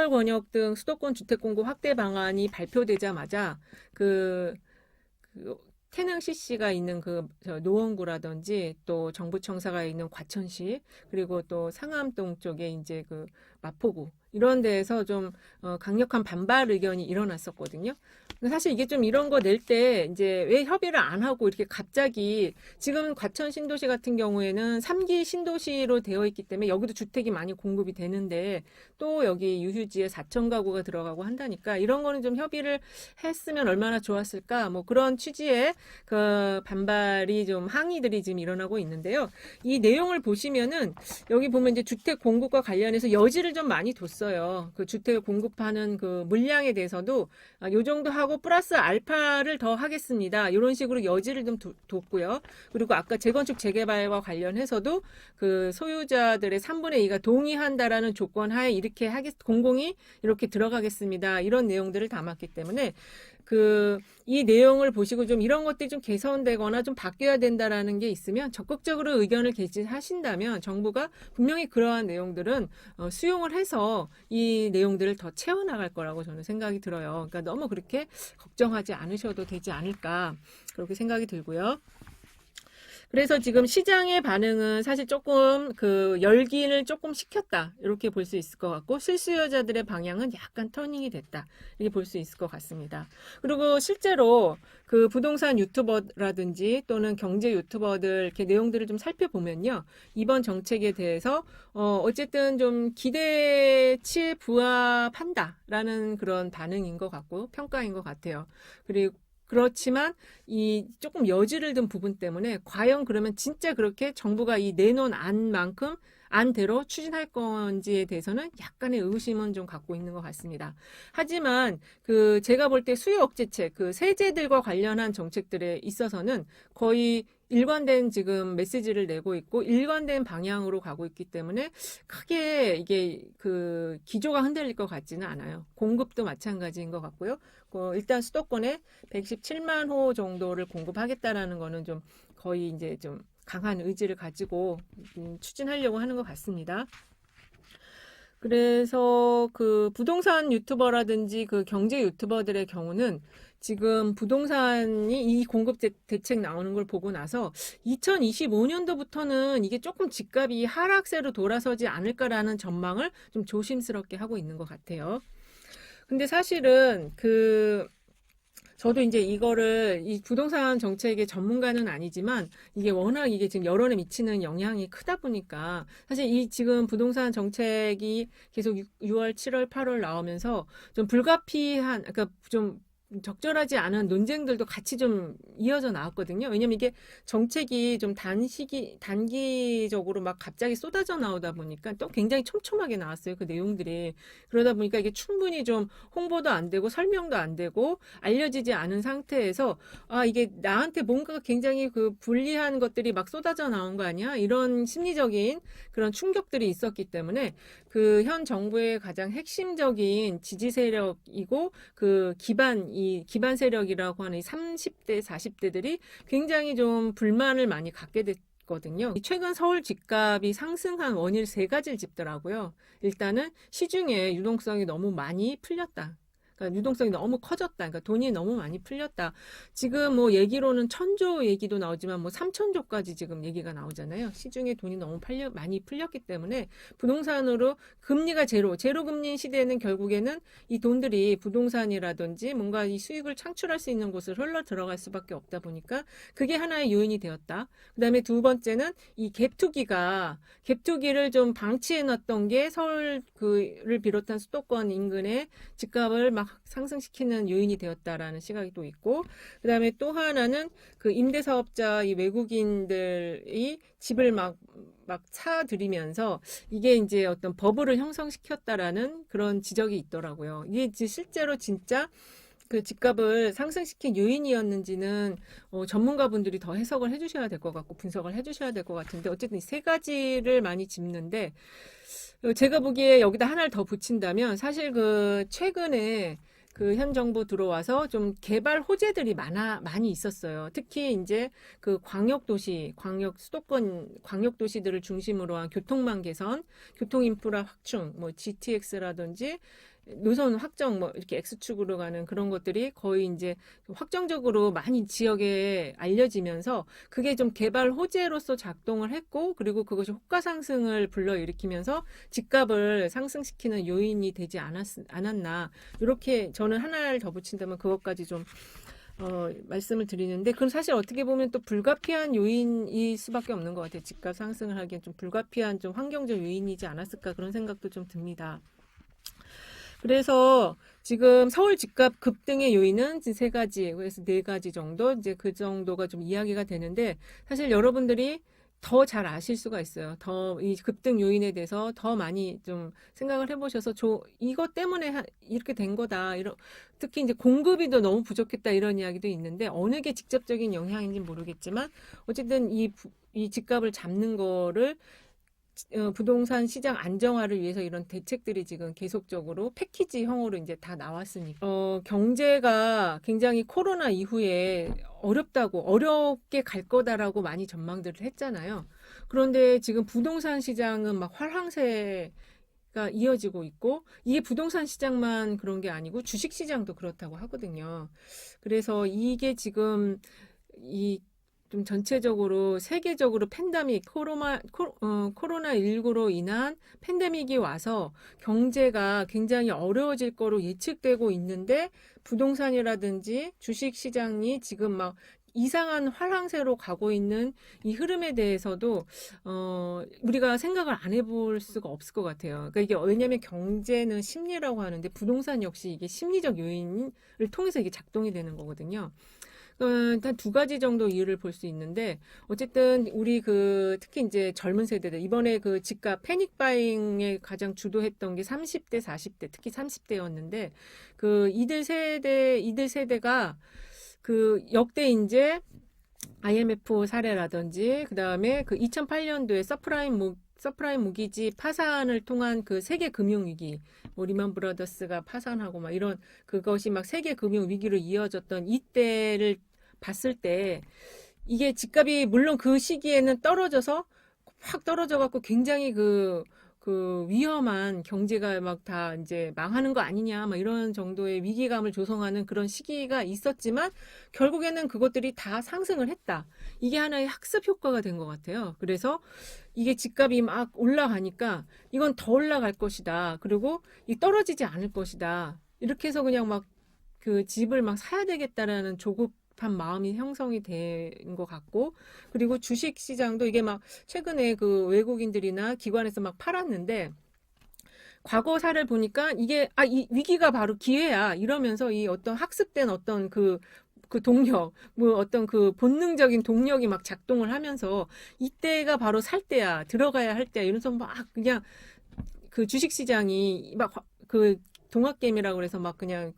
지열 권역 등 수도권 주택 공급 확대 방안이 발표되자마자 그 태릉 CC가 있는 저 노원구라든지 또 정부청사가 있는 과천시 그리고 또 상암동 쪽에 이제 그 마포구 이런 데에서 좀 강력한 반발 의견이 일어났었거든요. 근데 사실 이게 좀 이런 거 낼 때 이제 왜 협의를 안 하고 이렇게 갑자기 지금 과천 신도시 같은 경우에는 3기 신도시로 되어 있기 때문에 여기도 주택이 많이 공급이 되는데 또 여기 유휴지에 4천 가구가 들어가고 한다니까 이런 거는 좀 협의를 했으면 얼마나 좋았을까 뭐 그런 취지의 그 반발이 좀 항의들이 지금 일어나고 있는데요. 이 내용을 보시면은 여기 보면 이제 주택 공급과 관련해서 여지를 좀 많이 뒀어요. 그 주택을 공급하는 그 물량에 대해서도 요 정도 하고 플러스 알파를 더 하겠습니다. 이런 식으로 여지를 좀 뒀고요. 그리고 아까 재건축 재개발과 관련해서도 그 소유자들의 3분의 2가 동의한다라는 조건 하에 이렇게 공공이 이렇게 들어가겠습니다. 이런 내용들을 담았기 때문에 이 내용을 보시고 좀 이런 것들이 좀 개선되거나 좀 바뀌어야 된다라는 게 있으면 적극적으로 의견을 개진하신다면 정부가 분명히 그러한 내용들은 수용을 해서 이 내용들을 더 채워나갈 거라고 저는 생각이 들어요. 그러니까 너무 그렇게 걱정하지 않으셔도 되지 않을까 그렇게 생각이 들고요. 그래서 지금 시장의 반응은 사실 조금 열기를 조금 식혔다. 이렇게 볼 수 있을 것 같고, 실수요자들의 방향은 약간 터닝이 됐다. 이렇게 볼 수 있을 것 같습니다. 그리고 실제로 그 부동산 유튜버라든지 또는 경제 유튜버들 이렇게 내용들을 좀 살펴보면요. 이번 정책에 대해서, 어쨌든 좀 기대치에 부합한다라는 그런 반응인 것 같고, 평가인 것 같아요. 그리고 그렇지만 이 조금 여지를 둔 부분 때문에 과연 그러면 진짜 그렇게 정부가 이 내놓은 안만큼 안대로 추진할 건지에 대해서는 약간의 의구심은 좀 갖고 있는 것 같습니다. 하지만 제가 볼 때 수요 억제책, 세제들과 관련한 정책들에 있어서는 거의 일관된 지금 메시지를 내고 있고 일관된 방향으로 가고 있기 때문에 크게 이게 기조가 흔들릴 것 같지는 않아요. 공급도 마찬가지인 것 같고요. 일단 수도권에 117만 호 정도를 공급하겠다라는 거는 좀 거의 이제 좀 강한 의지를 가지고 추진하려고 하는 것 같습니다. 그래서 부동산 유튜버라든지 경제 유튜버들의 경우는 지금 부동산이 이 공급 대책 나오는 걸 보고 나서 2025년도부터는 이게 조금 집값이 하락세로 돌아서지 않을까라는 전망을 좀 조심스럽게 하고 있는 것 같아요. 근데 사실은 저도 이제 이 부동산 정책의 전문가는 아니지만 이게 워낙 이게 지금 여론에 미치는 영향이 크다 보니까 사실 이 지금 부동산 정책이 계속 6월, 7월, 8월 나오면서 좀 불가피한, 그러니까 좀 적절하지 않은 논쟁들도 같이 좀 이어져 나왔거든요. 왜냐면 이게 정책이 좀 단기적으로 막 갑자기 쏟아져 나오다 보니까 또 굉장히 촘촘하게 나왔어요. 그 내용들이. 그러다 보니까 이게 충분히 좀 홍보도 안 되고 설명도 안 되고 알려지지 않은 상태에서 이게 나한테 뭔가 굉장히 불리한 것들이 막 쏟아져 나온 거 아니야? 이런 심리적인 그런 충격들이 있었기 때문에 현 정부의 가장 핵심적인 지지 세력이고 이 기반 세력이라고 하는 이 30대, 40대들이 굉장히 좀 불만을 많이 갖게 됐거든요. 최근 서울 집값이 상승한 원인을 세 가지를 짚더라고요. 일단은 시중에 유동성이 너무 많이 풀렸다. 그러니까 유동성이 너무 커졌다. 그러니까 돈이 너무 많이 풀렸다. 지금 뭐 얘기로는 1,000조 얘기도 나오지만 뭐 3,000조까지 지금 얘기가 나오잖아요. 시중에 돈이 너무 많이 풀렸기 때문에 부동산으로 금리가 제로 금리 시대에는 결국에는 이 돈들이 부동산이라든지 뭔가 이 수익을 창출할 수 있는 곳을 흘러 들어갈 수밖에 없다 보니까 그게 하나의 요인이 되었다. 그다음에 두 번째는 이 갭투기를 좀 방치해 놨던 게 서울을 비롯한 수도권 인근의 집값을 막 상승시키는 요인이 되었다라는 시각이 또 있고, 그 다음에 또 하나는 임대사업자 이 외국인들이 집을 막 사들이면서 이게 이제 어떤 버블을 형성시켰다라는 그런 지적이 있더라고요. 이게 실제로 진짜 집값을 상승시킨 요인이었는지는 전문가분들이 더 해석을 해주셔야 될 것 같고 분석을 해주셔야 될 것 같은데 어쨌든 이 세 가지를 많이 짚는데 제가 보기에 여기다 하나를 더 붙인다면 사실 최근에 현 정부 들어와서 좀 개발 호재들이 많이 있었어요. 특히 이제 수도권 광역도시들을 중심으로 한 교통망 개선, 교통 인프라 확충, 뭐 GTX라든지 노선 확정 뭐 이렇게 X축으로 가는 그런 것들이 거의 이제 확정적으로 많이 지역에 알려지면서 그게 좀 개발 호재로서 작동을 했고 그리고 그것이 호가 상승을 불러일으키면서 집값을 상승시키는 요인이 되지 않았나 이렇게 저는 하나를 덧붙인다면 그것까지 좀 말씀을 드리는데, 그럼 사실 어떻게 보면 또 불가피한 요인일 수밖에 없는 것 같아요. 집값 상승을 하기엔 좀 불가피한 좀 환경적 요인이지 않았을까 그런 생각도 좀 듭니다. 그래서 지금 서울 집값 급등의 요인은 이제 세 가지, 그래서 네 가지 정도, 이제 그 정도가 좀 이야기가 되는데, 사실 여러분들이 더 잘 아실 수가 있어요. 더 이 급등 요인에 대해서 더 많이 좀 생각을 해보셔서, 이것 때문에 이렇게 된 거다. 특히 이제 공급이 더 너무 부족했다 이런 이야기도 있는데, 어느 게 직접적인 영향인지 모르겠지만, 어쨌든 이 집값을 잡는 거를 부동산 시장 안정화를 위해서 이런 대책들이 지금 계속적으로 패키지형으로 이제 다 나왔으니까. 경제가 굉장히 코로나 이후에 어렵게 갈 거다라고 많이 전망들을 했잖아요. 그런데 지금 부동산 시장은 막 활황세가 이어지고 있고, 이게 부동산 시장만 그런 게 아니고 주식 시장도 그렇다고 하거든요. 그래서 이게 지금 이 좀 전체적으로 세계적으로 코로나19로 인한 팬데믹이 와서 경제가 굉장히 어려워질 거로 예측되고 있는데 부동산이라든지 주식 시장이 지금 막 이상한 활황세로 가고 있는 이 흐름에 대해서도 우리가 생각을 안 해볼 수가 없을 것 같아요. 그러니까 이게 왜냐하면 경제는 심리라고 하는데 부동산 역시 이게 심리적 요인을 통해서 이게 작동이 되는 거거든요. 일단 두 가지 정도 이유를 볼 수 있는데, 어쨌든 우리 특히 이제 젊은 세대들, 이번에 그 집값 패닉 바잉에 가장 주도했던 게 30대, 40대, 특히 30대였는데, 이들 세대가 역대 이제 IMF 사례라든지, 그 다음에 2008년도에 서프라임 모기지 파산을 통한 그 세계 금융 위기, 뭐 리만 브라더스가 파산하고 막 이런 그것이 막 세계 금융 위기로 이어졌던 이때를 봤을 때 이게 집값이 물론 그 시기에는 확 떨어져 갖고 굉장히 그 위험한 경제가 막 다 이제 망하는 거 아니냐, 막 이런 정도의 위기감을 조성하는 그런 시기가 있었지만, 결국에는 그것들이 다 상승을 했다. 이게 하나의 학습 효과가 된 것 같아요. 그래서 이게 집값이 막 올라가니까 이건 더 올라갈 것이다. 그리고 이 떨어지지 않을 것이다. 이렇게 해서 그냥 막 그 집을 막 사야 되겠다라는 조급한 마음이 형성이 된 것 같고, 그리고 주식 시장도 이게 막 최근에 그 외국인들이나 기관에서 막 팔았는데, 과거 사를 보니까 이 위기가 바로 기회야. 이러면서 이 어떤 학습된 어떤 그 동력, 뭐 어떤 그 본능적인 동력이 막 작동을 하면서 이때가 바로 살 때야, 들어가야 할 때야. 이러면서 막 그냥 그 주식 시장이 막 동학개미라고 그래서 막 그냥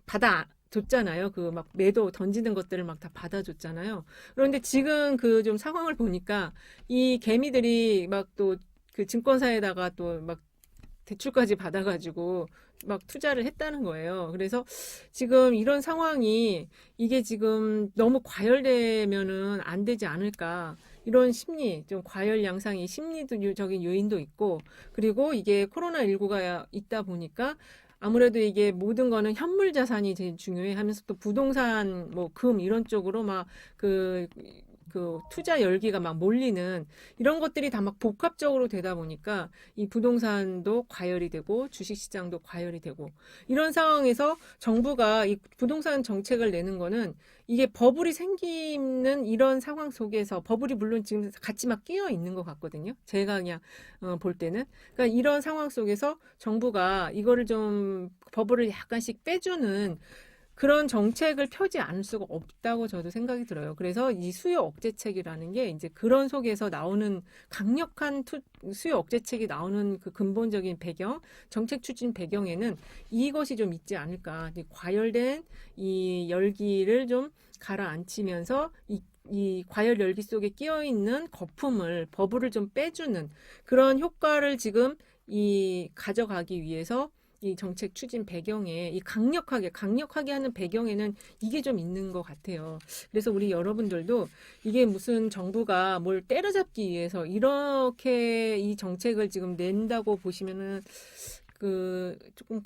받아줬잖아요. 막 매도 던지는 것들을 막 다 받아줬잖아요. 그런데 지금 좀 상황을 보니까 이 개미들이 막 또 그 증권사에다가 또 막 대출까지 받아가지고 막 투자를 했다는 거예요. 그래서 지금 이런 상황이 이게 지금 너무 과열되면은 안 되지 않을까. 이런 좀 과열 양상이 심리적인 요인도 있고, 그리고 이게 코로나19가 있다 보니까 아무래도 이게 모든 거는 현물 자산이 제일 중요해 하면서 또 부동산, 뭐, 이런 쪽으로 막 투자 열기가 막 몰리는 이런 것들이 다 막 복합적으로 되다 보니까 이 부동산도 과열이 되고 주식시장도 과열이 되고, 이런 상황에서 정부가 이 부동산 정책을 내는 거는 이게 버블이 생기는 이런 상황 속에서, 버블이 물론 지금 같이 막 끼어 있는 것 같거든요. 제가 그냥 볼 때는. 그러니까 이런 상황 속에서 정부가 이거를 좀 버블을 약간씩 빼주는 그런 정책을 펴지 않을 수가 없다고 저도 생각이 들어요. 그래서 이 수요 억제책이라는 게 이제 그런 속에서 나오는 강력한 수요 억제책이 나오는 그 근본적인 정책 추진 배경에는 이것이 좀 있지 않을까. 과열된 이 열기를 좀 가라앉히면서 이 과열 열기 속에 끼어 있는 버블을 좀 빼주는 그런 효과를 지금 가져가기 위해서 이 정책 추진 배경에 강력하게 하는 배경에는 이게 좀 있는 것 같아요. 그래서 우리 여러분들도 이게 무슨 정부가 뭘 때려잡기 위해서 이렇게 이 정책을 지금 낸다고 보시면은 조금